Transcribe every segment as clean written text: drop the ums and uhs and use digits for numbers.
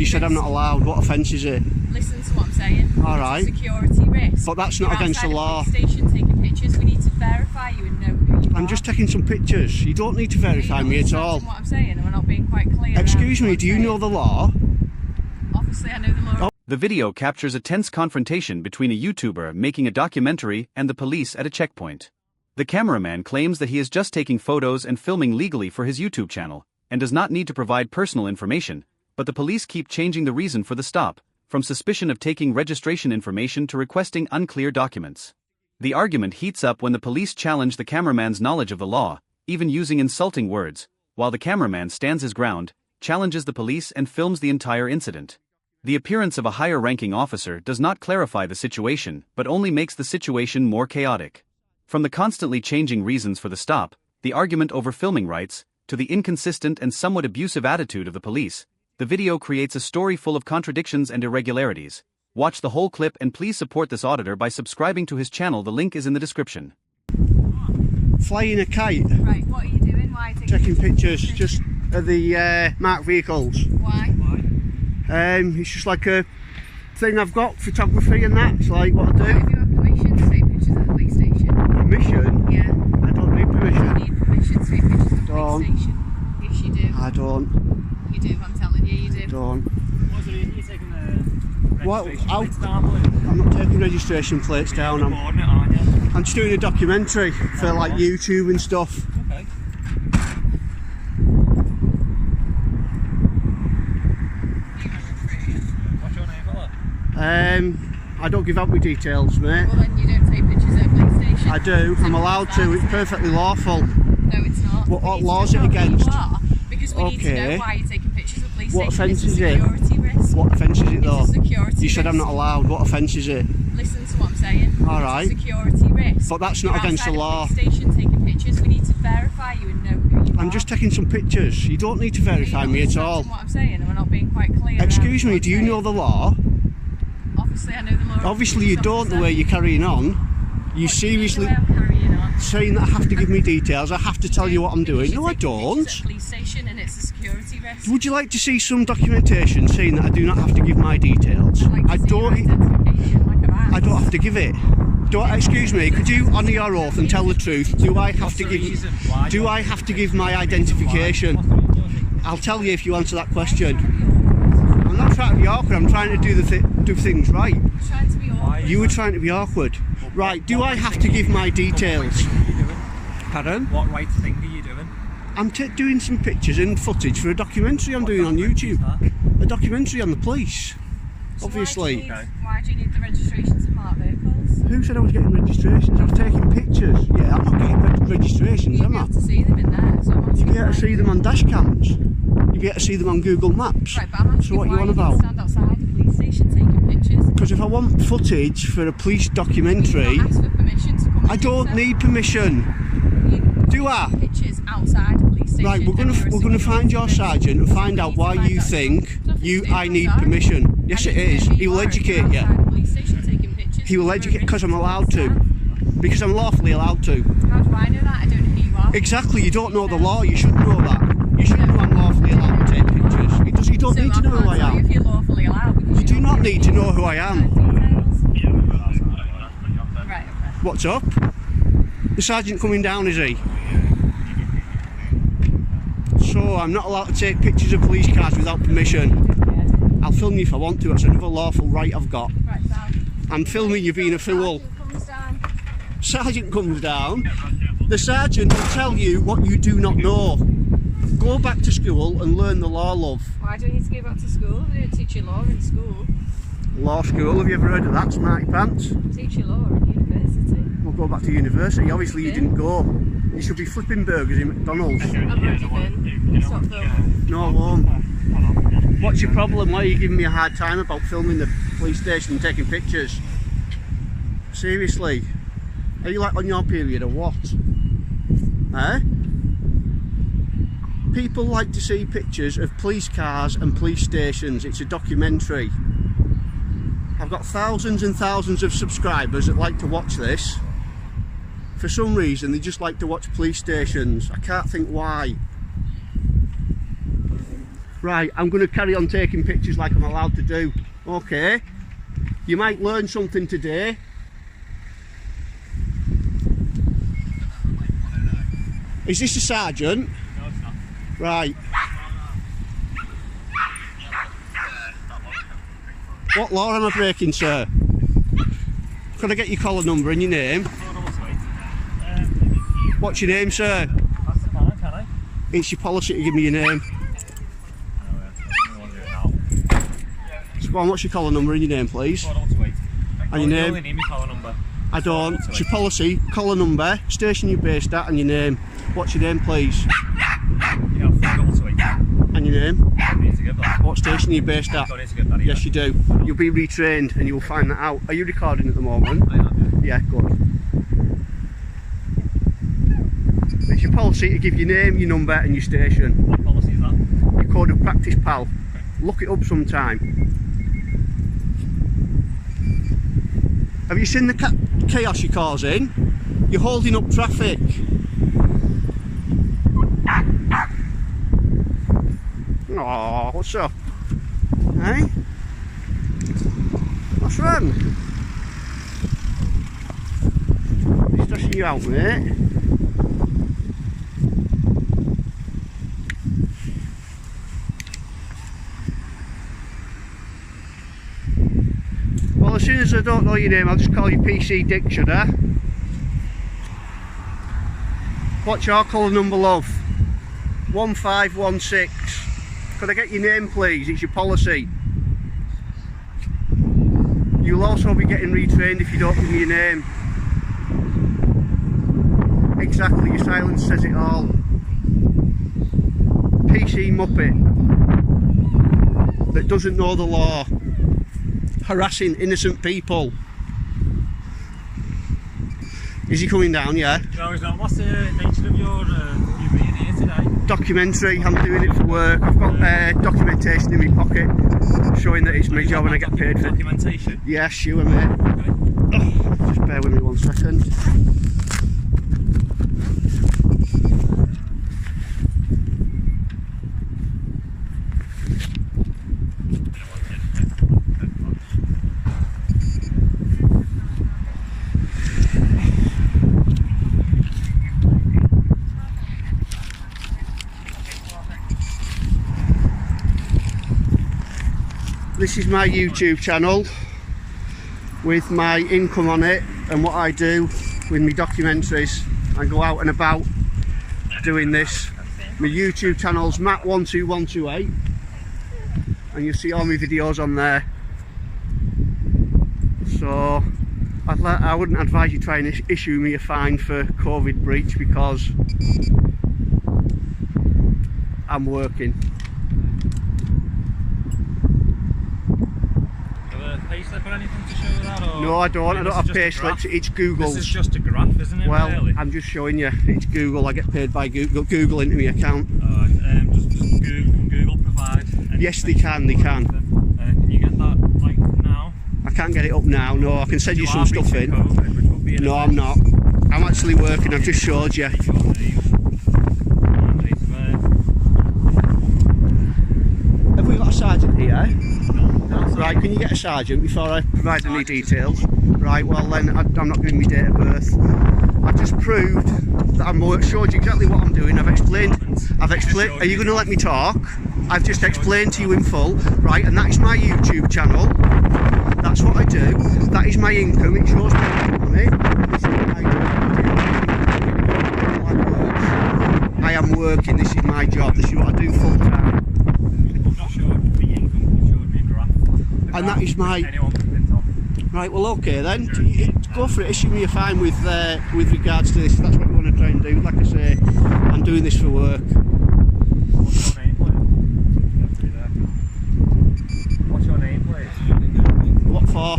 You said I'm not allowed. What offence is it? Listen to what I'm saying. All right. It's a security risk. But that's not against the law. Outside a police station taking pictures. We need to verify you and know who you are. I'm just taking some pictures. You don't need to verify me at all. What I'm saying, and we're not being quite clear. Excuse me, do you know the law? Obviously, I know the law. The video captures a tense confrontation between a YouTuber making a documentary and the police at a checkpoint. The cameraman claims that he is just taking photos and filming legally for his YouTube channel, and does not need to provide personal information, but the police keep changing the reason for the stop, from suspicion of taking registration information to requesting unclear documents. The argument heats up when the police challenge the cameraman's knowledge of the law, even using insulting words, while the cameraman stands his ground, challenges the police and films the entire incident. The appearance of a higher-ranking officer does not clarify the situation, but only makes the situation more chaotic. From the constantly changing reasons for the stop, the argument over filming rights, to the inconsistent and somewhat abusive attitude of the police, the video creates a story full of contradictions and irregularities. Watch the whole clip and please support this auditor by subscribing to his channel. The link is in the description. Flying a kite. Right, what are you doing? Why are you taking pictures just of the marked vehicles. Why? It's just like a thing I've got, photography and that. It's like what I do. Have you got permission to take pictures at the police station? Permission? Yeah. I don't need permission. You need permission to take pictures at the Don't. police station. Yes, you do. I don't. You do, I'm telling you, you do. Don't. What's the reason you're taking the registration plates down? I'm not taking registration plates down. I'm just doing a documentary for like YouTube and stuff. Okay. What's your name, fella? I don't give out my details, mate. Well then you don't take pictures at a police station. I do. I'm allowed to. It's perfectly lawful. No, it's not. What law's it against? Because we need to know why you're taking pictures at police What station. offence is it? It's a security risk. What offence is it though? It's a security You said risk. I'm not allowed. What offence is it? Listen to what I'm saying. All right. It's a security risk. But that's not against the law. Outside a police station taking pictures. We need to verify you and know who you are. I'm just taking some pictures. You don't need to verify me at all. What I'm saying, and we're not being quite clear. Excuse me, do you know the law? Obviously, I know the law. Obviously you don't, the way you're carrying on. You seriously saying that I have to give me details, I have to tell you what I'm doing. No, I don't. Police station and it's a security risk. Would you like to see some documentation saying that I do not have to give my details? I don't have to give it. Excuse me, could you honour your oath and tell the truth? Do I have to give my identification? I'll tell you if you answer that question. I'm not trying to be awkward, I'm trying to do things right. You were trying to be awkward. Right, do I have to give my details? Pardon? What right thing are you doing? I'm doing some pictures and footage for a documentary I'm doing on YouTube. A documentary on the police. Obviously. Why do you need the registrations of marked vehicles? Who said I was getting registrations? I was taking pictures. Yeah, I'm not getting registrations, am I? You'll be able to see them in there. So You'll be able to see them on dash cams. You'll be able to see them on Google Maps. Right, but I'm asking so what why you on you about? stand outside the police station taking pictures. Because if I want footage for a police documentary, ask for permission to come I don't need permission. Do I? Pictures outside the police station. Right, we're gonna find your sergeant and find out why you think I need permission. Yes, it is. He will educate you. He will educate because I'm allowed to. Because I'm lawfully allowed to. How do I know that? I don't know who you are. Exactly. You don't know the law. You should know that. You should know I'm lawfully allowed to take pictures. You don't need to know who I am. If you're lawfully allowed, you do not need to know who I am. Right. What's up? The sergeant coming down, is he? So I'm not allowed to take pictures of police cars without permission. I'll film you if I want to. That's another lawful right I've got. Right, I'm filming you being a fool. Sergeant comes down. The sergeant will tell you what you do not know. Go back to school and learn the law, love. Why do you need to go back to school? They don't teach you law in school. Law school, have you ever heard of that, smarty pants? Teach you law at university. We'll go back to university. Obviously you didn't go. You should be flipping burgers in McDonald's. I've already been. Stop filming. No, I won't. What's your problem? Why are you giving me a hard time about filming the police station and taking pictures? Seriously? Are you like on your period or what? Eh? People like to see pictures of police cars and police stations. It's a documentary. I've got thousands and thousands of subscribers that like to watch this. For some reason, they just like to watch police stations. I can't think why. Right, I'm going to carry on taking pictures like I'm allowed to do. Okay. You might learn something today. Is this a sergeant? No, it's not. Right. What law am I breaking, sir? Could I get your collar number and your name? What's your name, sir? That's the plan, can I? It's your policy to give me your name. So go on, what's your collar number and your name, please? And your name? You only need my collar number. I don't. It's your policy, collar number, station you're based at, and your name. What's your name, please? Yeah, And your name? I need to give that. What station are you based at? I don't need to give that either. Yes, you do. You'll be retrained and you'll find that out. Are you recording at the moment? I am. Yeah, good. It's your policy to give your name, your number, and your station. What policy is that? Your code of practice, pal. Look it up sometime. Have you seen the chaos you're causing? You're holding up traffic. Oh, what's up? Hey? What's wrong? He's stressing you out, mate. Well, as soon as I don't know your name, I'll just call you PC Dick, should I? What's your colour number, love? 1516. Could I get your name, please? It's your policy. You'll also be getting retrained if you don't give me your name. Exactly, your silence says it all. PC Muppet that doesn't know the law, harassing innocent people. Is he coming down? Yeah. No, he's not. What's the nature of your being here today? Documentary. I'm doing it for work. I've got documentation in my pocket showing that it's my job and I get paid for it. Documentation? Yeah, sure, mate. Okay. Oh, just bear with me 1 second. This is my YouTube channel with my income on it and what I do with my documentaries. I go out and about doing this. My YouTube channel's Matt12128 and you'll see all my videos on there. So I wouldn't advise you try and issue me a fine for COVID breach because I'm working. Payslip or anything to show that? Or No, I don't. I don't have payslips. It's Google's. This is just a graph, isn't it? Well, really? I'm just showing you. It's Google. I get paid by Google into my account. Just Google provide. Yes, they can. They can. Can you get that like now? I can't get it up now. No, I can send you some stuff in. COVID, which would be No, I'm not. I'm actually working. I've just showed you. Your name and date of birth. Have we got a sergeant here? No, Right, can you get a sergeant before I provide any details? Right, well then I'm not giving me date of birth. I've just proved that I'm showed you exactly what I'm doing. I've explained. Are you going to let me talk? I've just explained to you in full. Right, and that is my YouTube channel. That's what I do. That is my income. It shows me money. This is what I do. I am working. This is my job. This is what I do full time. And that is my right. Well, okay then. Go for it. Issue me a fine with regards to this. That's what we want to try and do. Like I say, I'm doing this for work. What's your name, please? What's your name, please? What for?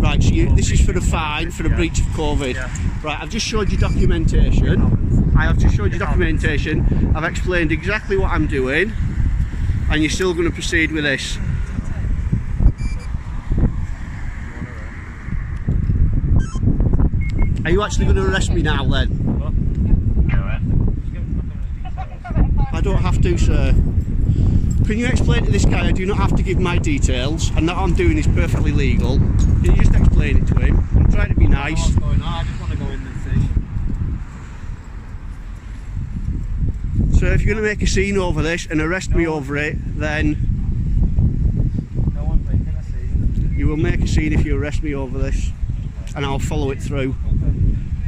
Right. So this is for the fine for the breach of COVID. Yeah. Right. I've just showed you documentation. I have just showed you documentation. I've explained exactly what I'm doing. And you're still going to proceed with this. Are you actually going to arrest me now then? I don't have to, sir. Can you explain to this guy I do not have to give my details and that I'm doing is perfectly legal? Can you just explain it to him? I'm trying to be nice. What's going on? I just want to go in the station. So if you're going to make a scene over this and arrest me over it, then No one's making a scene. you will make a scene if you arrest me over this, and I'll follow it through.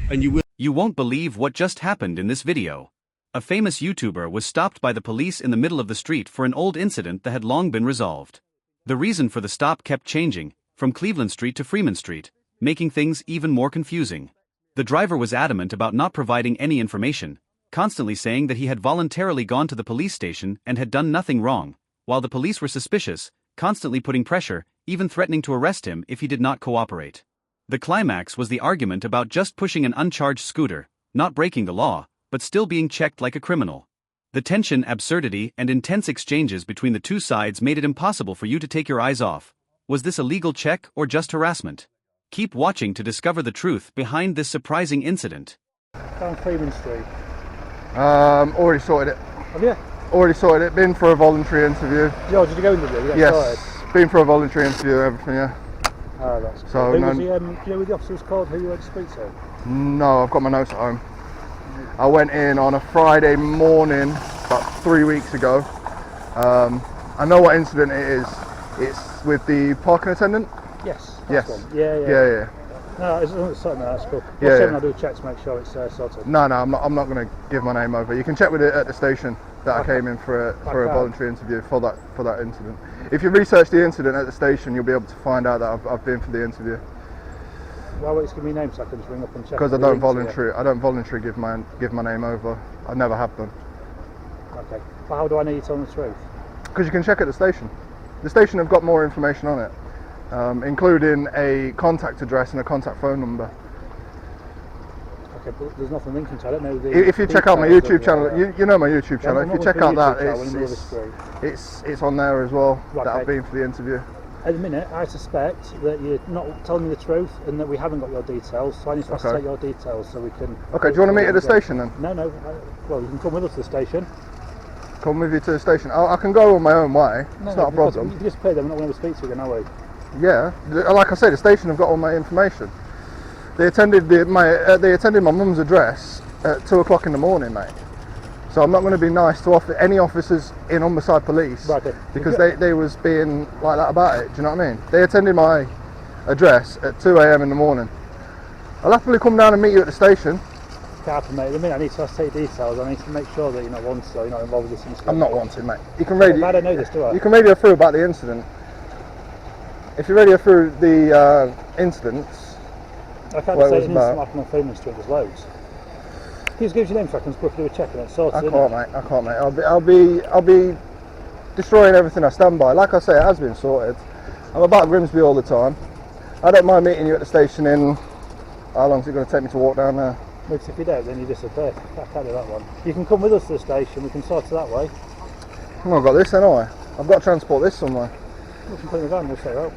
And you will. You won't believe what just happened in this video. A famous YouTuber was stopped by the police in the middle of the street for an old incident that had long been resolved. The reason for the stop kept changing, from Cleveland Street to Freeman Street, making things even more confusing. The driver was adamant about not providing any information, constantly saying that he had voluntarily gone to the police station and had done nothing wrong, while the police were suspicious, constantly putting pressure, even threatening to arrest him if he did not cooperate. The climax was the argument about just pushing an uncharged scooter, not breaking the law, but still being checked like a criminal. The tension, absurdity, and intense exchanges between the two sides made it impossible for you to take your eyes off. Was this a legal check or just harassment? Keep watching to discover the truth behind this surprising incident. Down Freeman Street. Already sorted it. Have you? Already sorted it. Been for a voluntary interview. Yo, did you go in the video? Yes. Been for a voluntary interview. Everything. Yeah. Oh, that's cool. So Who no, was the, do you know who the officer was called? Who you went to speak to? no, I've got my notes at home. I went in on a Friday morning about 3 weeks ago. I know what incident it is. It's with the parking attendant. Yes. Yes. One. Yeah. Yeah. No, it's something that's cool. Yeah, I'll yeah. do a check to make sure it's sorted. No, I'm not going to give my name over. You can check with it at the station that I came in for a voluntary interview for that incident. If you research the incident at the station, you'll be able to find out that I've been for the interview. Why won't you give me a name so I can just ring up and check? Because I don't voluntarily give my name over. I never have done. Okay. But how do I know you're telling the truth? Because you can check at the station. The station have got more information on it, including a contact address and a contact phone number. Okay, but there's nothing linking to. I don't know the. If you check out my YouTube channel, you know my YouTube channel. I'm If you not check looking out at that, YouTube channel, it's on there as well. Right, that I've okay. been for the interview. At the minute, I suspect that you're not telling me the truth and that we haven't got your details, so I need to Okay. take your details so we can... Okay, do you want to meet at the station then? No, well, you can come with us to the station. Come with you to the station. I can go on my own way. No, It's not a because problem. You can just pay them, we're not going to speak to you again, are we? Yeah, like I say, the station have got all my information. They attended my mum's address at 2 o'clock in the morning, mate. So I'm not going to be nice to any officers in Humberside Police, Right, okay. because they was being like that about it. Do you know what I mean? They attended my address at 2 a.m. in the morning. I'll happily come down and meet you at the station. Carpenter, mate, at the minute I need to take details. I need to make sure that you're not wanted, so you're not involved with this incident. I'm not wanted, mate. You can I radio. don't know this, do I? You can radio through about the incident. If you radio through the incidents, I can't what it say was an incident about. happened on Freeman Street, there's loads. Can you just give us your name so I can quickly do a check and it's sorted? I can't, mate. I'll be destroying everything I stand by. Like I say, it has been sorted. I'm about Grimsby all the time. I don't mind meeting you at the station in. How long is it going to take me to walk down there? Because if you don't, then you disappear. I can't do that one. You can come with us to the station, we can sort it that way. Oh, I've got this then, haven't I? I've got to transport this somewhere. We can put it in the van, we'll say that.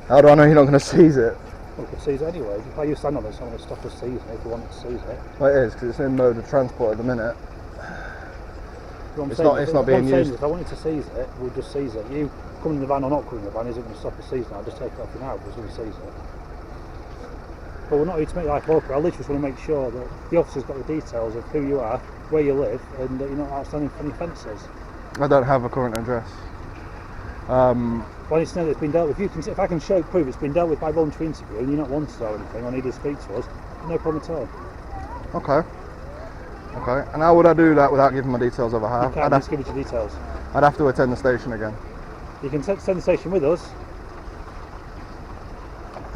How do I know you're not going to seize it? We could seize it anyway. If you stand on it, someone will stop us seizing it if we wanted to seize it. Well, it is, because it's in mode of transport at the minute. It's not being used. If I wanted to seize it, we'll just seize it. You coming in the van or not coming in the van isn't going to stop us seizing it. I'll just take it off you now, because we'll seize it. But we're not here to make life awkward. I literally just want to make sure that the officer's got the details of who you are, where you live, and that you're not outstanding for any offences. I don't have a current address. Well, I need to know that it's been dealt with. If I can prove it's been dealt with by voluntary interview and you're not wanted or anything, or need to speak to us, no problem at all. Okay. And how would I do that without giving my details over? You can't just give us your details. I'd have to attend the station again. You can send the station with us,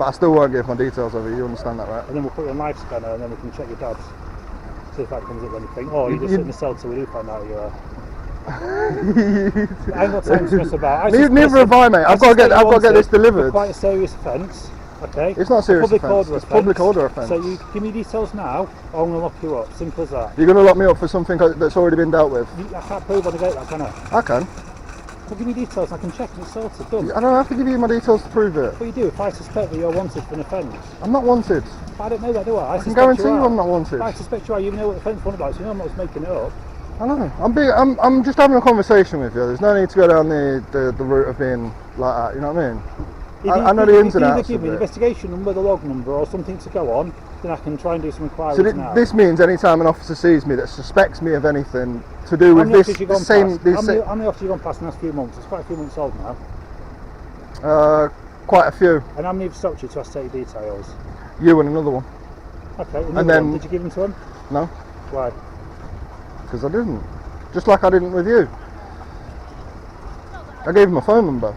But I still won't give my details over. You understand that, right? and then we'll put you on live scanner, and then we can check your dad's. See if that comes up with anything. Or you just sit in the cell till we do find out who you are. I ain't got time to mess about. Neither have I, mate. I've got to get this delivered. Quite a serious offence. Okay. It's not a serious Public offence. order It's public order offence. So you give me details now, or I'm going to lock you up. Simple as that. You're going to lock me up for something that's already been dealt with? I can't prove on the gate that, can I? I can. Well, give me details and I can check and it's sorted. Done. I don't have to give you my details to prove it. What you do if I suspect that you're wanted for an offence? I'm not wanted. I don't know that, do I? I can guarantee you I'm not wanted. I suspect you are. You know what the offence was about, so you know I'm not just making it up. I know. I'm just having a conversation with you. There's no need to go down the route of being like that. You know what I mean? I know the ins and outs. If you give me the investigation number, the log number, or something to go on, then I can try and do some inquiries So now. this means any time an officer sees me that suspects me of anything to do with this same. How many officers have you gone past in the last few months? It's quite a few months old now. Quite a few. And how many have stopped you to ask take details? You and another one. Okay. And then one. Did you give them to him? No. Why? Because I didn't. Just like I didn't with you. I gave him my phone number.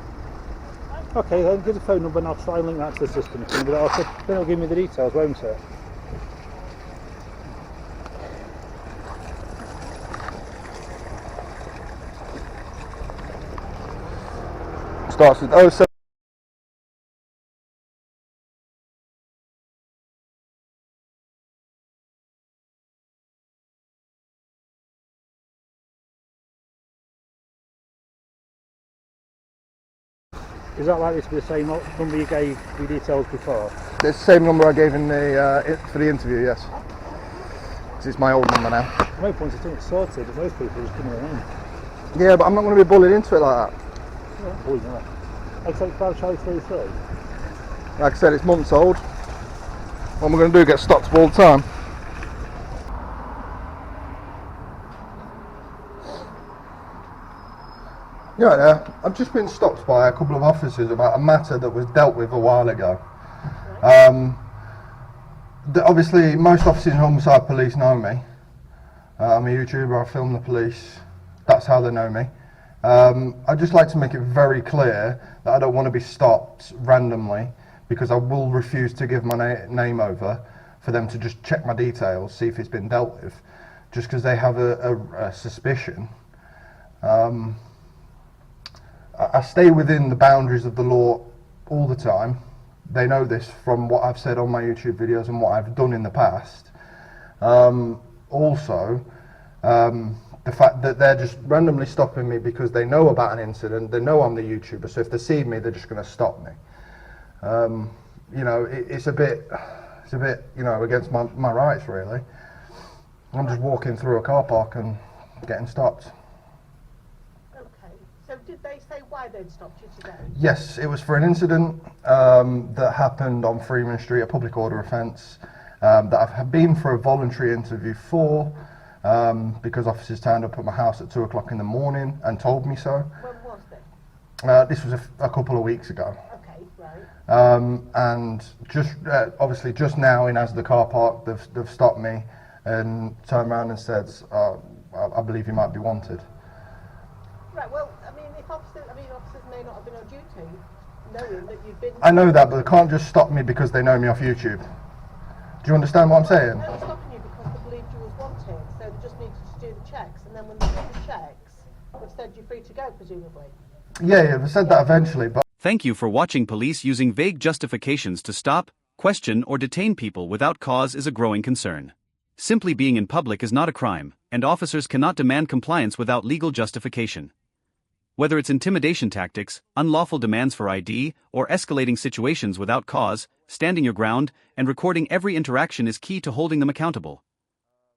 Okay, then give the phone number and I'll try and link that to the system. Then it'll give me the details, won't it? Starts with 07. Is that likely to be the same number you gave your details before? It's the same number I gave in the for the interview, yes. 'Cause it's my old number now. No point in saying it's sorted, but most people just give me their name. Yeah, but I'm not going to be bullied into it like that. Yeah, boy, no. X85 Charlie 33. Like I said, it's months old. What am I going to do? Get stopped all the time? Yeah, I've just been stopped by a couple of officers about a matter that was dealt with a while ago. Obviously, most officers in homicide police know me. I'm a YouTuber, I film the police. That's how they know me. I'd just like to make it very clear that I don't want to be stopped randomly, because I will refuse to give my name over for them to just check my details, see if it's been dealt with, just because they have a suspicion. I stay within the boundaries of the law all the time. They know this from what I've said on my YouTube videos and what I've done in the past. Also, the fact that they're just randomly stopping me because they know about an incident, they know I'm the YouTuber, so if they see me, they're just going to stop me. You know, it's a bit, you know, against my rights, really. I'm just walking through a car park and getting stopped. So did they say why they'd stopped you today? Yes, it was for an incident that happened on Freeman Street, a public order offence, that I've been for a voluntary interview for, because officers turned up at my house at 2 o'clock in the morning and told me so. When was this? This was a couple of weeks ago. Okay, right. And just obviously just now in the car park, they've stopped me and turned around and said, I believe you might be wanted. Right, well, officers may not have been on duty, knowing that you've been... I know that, but they can't just stop me because they know me off YouTube. Do you understand what I'm saying? They're stopping you because they believed you was wanted, so they just needed to do the checks, and then when they did the checks, they've said you're free to go, presumably. Yeah, they said that eventually, but... Thank you for watching. Police using vague justifications to stop, question, or detain people without cause is a growing concern. Simply being in public is not a crime, and officers cannot demand compliance without legal justification. Whether it's intimidation tactics, unlawful demands for ID, or escalating situations without cause, standing your ground and recording every interaction is key to holding them accountable.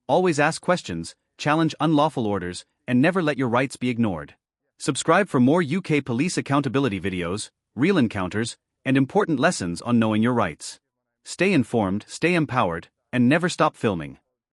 Always ask questions, challenge unlawful orders, and never let your rights be ignored. Subscribe for more UK police accountability videos, real encounters, and important lessons on knowing your rights. Stay informed, stay empowered, and never stop filming.